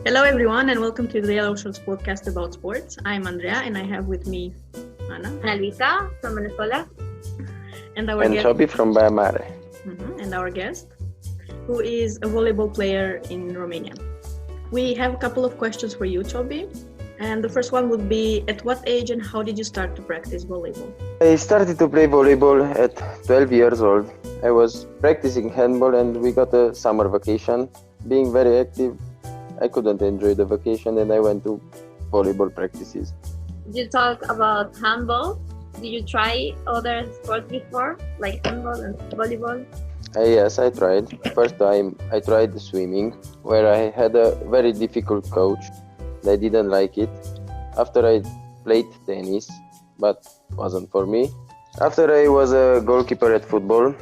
Hello, everyone, and welcome to the Yellow Shorts podcast about sports. I'm Andrea, and I have with me Ana Ana Luisa from Venezuela. and our And guest, Chobi from Bayamare. and our guest, who is a volleyball player in Romania. We have a couple of questions for you, Chobi. And the first one would be: at what age and how did you start to practice volleyball? I started to play volleyball at 12 years old. I was practicing handball and we got a summer vacation. Being very active, I couldn't enjoy the vacation and I went to volleyball practices. Did you talk about handball? Did you try other sports before, like handball and volleyball? Yes, I tried. First time I tried swimming, where I had a very difficult coach. I didn't like it. After I played tennis, but wasn't for me. After I was a goalkeeper at football,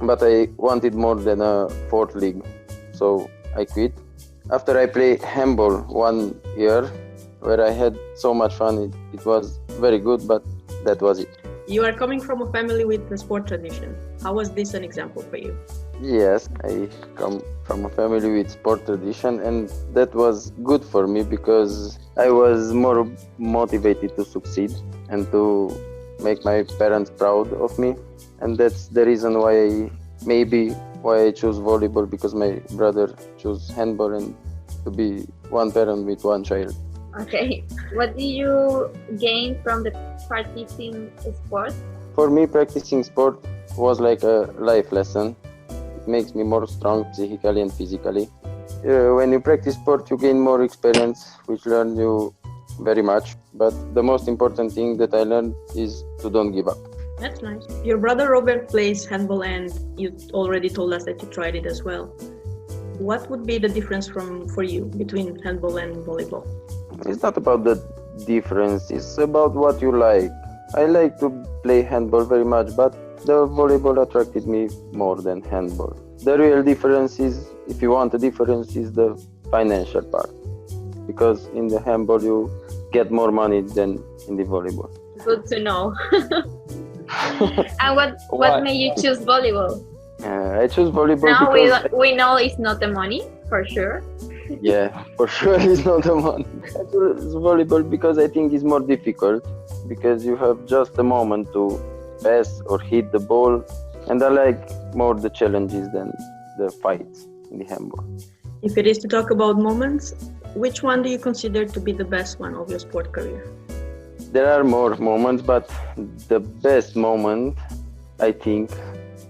but I wanted more than a fourth league, so I quit. After I played handball 1 year, where I had so much fun, it was very good, but that was it. You are coming from a family with a sport tradition. How was this an example for you? Yes, I come from a family with sport tradition and that was good for me because I was more motivated to succeed and to make my parents proud of me. And that's the reason why I choose volleyball, because my brother chose handball, and to be one parent with one child. Okay. What did you gain from the practicing sport? For me, practicing sport was like a life lesson. It makes me more strong psychically and physically. When you practice sport, you gain more experience, which learns you very much. But the most important thing that I learned is to don't give up. That's nice. Your brother Robert plays handball, and you already told us that you tried it as well. What would be the difference for you between handball and volleyball? It's not about the difference, it's about what you like. I like to play handball very much, but the volleyball attracted me more than handball. The real difference is, if you want a difference, is the financial part. Because in the handball you get more money than in the volleyball. Good to know. And what Why? made you choose volleyball? I choose volleyball Now because we know it's not the money, for sure. yeah, for sure it's not the one. I choose volleyball because I think it's more difficult, because you have just a moment to pass or hit the ball, and I like more the challenges than the fights in the handball. If it is to talk about moments, which one do you consider to be the best one of your sport career? There are more moments, but the best moment, I think,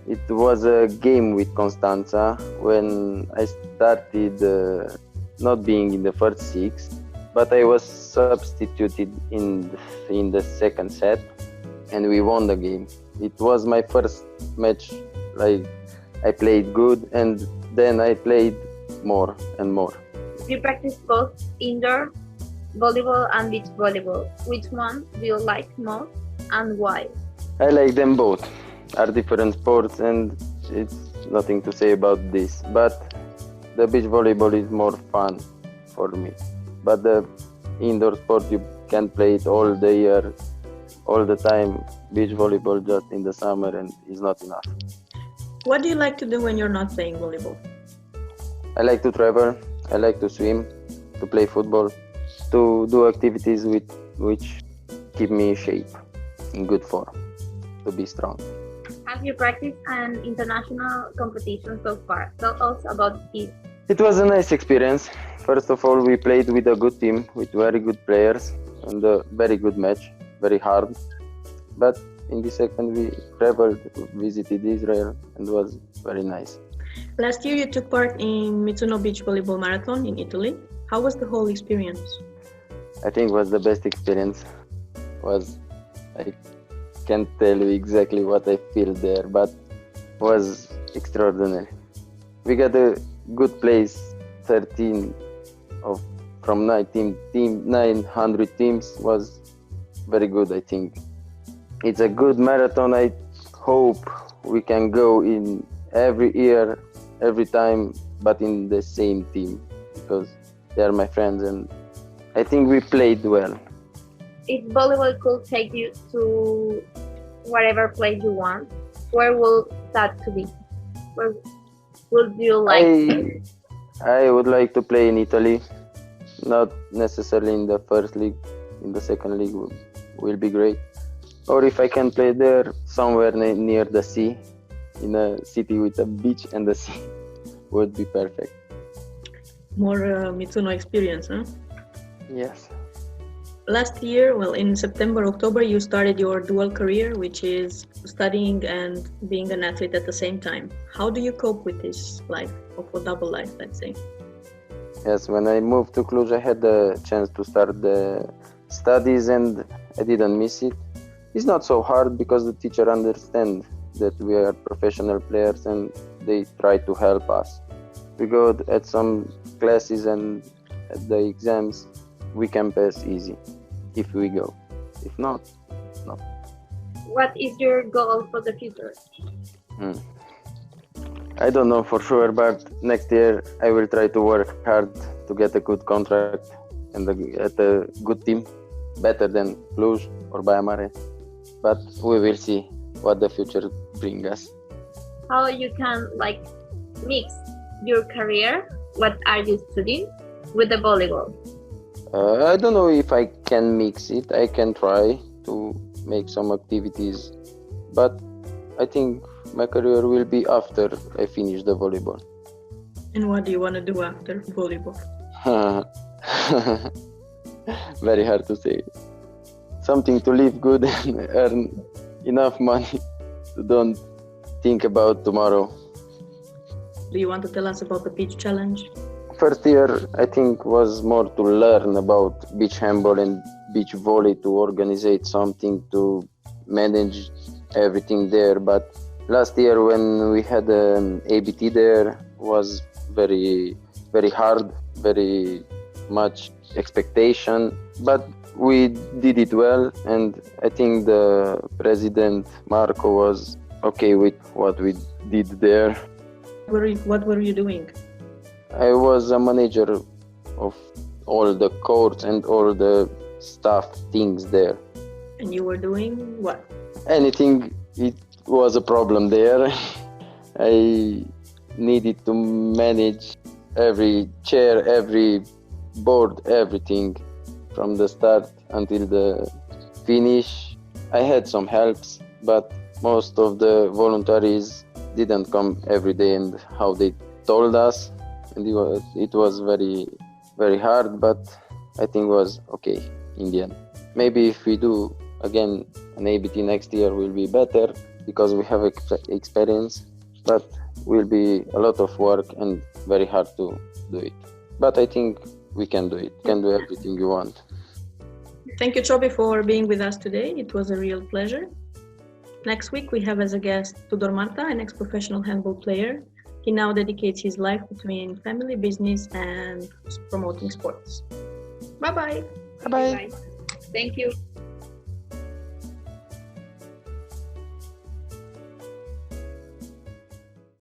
it was a game with Constanța when I started not being in the first six, but I was substituted in the second set, and we won the game. It was my first match. I played good, and then I played more and more. You practice both indoor volleyball and beach volleyball. Which one do you like most and why? I like them both. Are different sports, and it's nothing to say about this. But the beach volleyball is more fun for me. But the indoor sport, you can play it all the year, all the time. Beach volleyball just in the summer, and is not enough. What do you like to do when you're not playing volleyball? I like to travel. I like to swim, to play football, to do activities which keep me in shape, in good form, to be strong. Have you practiced an international competition so far? Tell us about it. It was a nice experience. First of all, we played with a good team, with very good players, and a very good match, very hard. But in the second, we traveled, visited Israel, and it was very nice. Last year, you took part in Mitsuno Beach Volleyball Marathon in Italy. How was the whole experience? I think it was the best experience. I can't tell you exactly what I feel there, but it was extraordinary. We got a good place, 13 of from 900 teams was very good, I think. It's a good marathon. I hope we can go in every year, every time, but in the same team, because they are my friends and I think we played well. If volleyball could take you to whatever place you want, where will that to be? Where would you like? I would like to play in Italy, not necessarily in the first league, in the second league will be great. Or if I can play there, somewhere near the sea, in a city with a beach and the sea, would be perfect. More Mitsuno experience, huh? Yes. Last year, well, in September, October, you started your dual career, which is studying and being an athlete at the same time. How do you cope with this life, of a double life, let's say? Yes, when I moved to Cluj, I had the chance to start the studies and I didn't miss it. It's not so hard because the teacher understands that we are professional players and they try to help us. We go at some classes and at the exams, we can pass easy if we go. If not, no. What is your goal for the future? I don't know for sure, but next year I will try to work hard to get a good contract and at a good team, better than Cluj or Baia Mare. But we will see what the future brings us. How you can mix your career, what are you studying, with the volleyball? I don't know if I can mix it. I can try to make some activities, but I think my career will be after I finish the volleyball. And what do you want to do after volleyball? Very hard to say. Something to live good and earn enough money to don't think about tomorrow. Do you want to tell us about the beach challenge? First year, I think, was more to learn about beach handball and beach volley, to organize something, to manage everything there. But last year, when we had an ABT there, was very, very hard, very much expectation. But we did it well, and I think the president, Marco, was okay with what we did there. What were you doing? I was a manager of all the courts and all the staff things there. And you were doing what? Anything, it was a problem there. I needed to manage every chair, every board, everything from the start until the finish. I had some helps, but most of the voluntaries didn't come every day and how they told us. And it was very, very hard, but I think it was okay in the end. Maybe if we do again an ABT next year will be better because we have experience, but will be a lot of work and very hard to do it. But I think we can do it. We can do everything you want. Thank you, Csaba, for being with us today. It was a real pleasure. Next week, we have as a guest Tudor Marta, an ex-professional handball player. He now dedicates his life between family, business, and promoting sports. Bye-bye. Bye-bye. Thank you.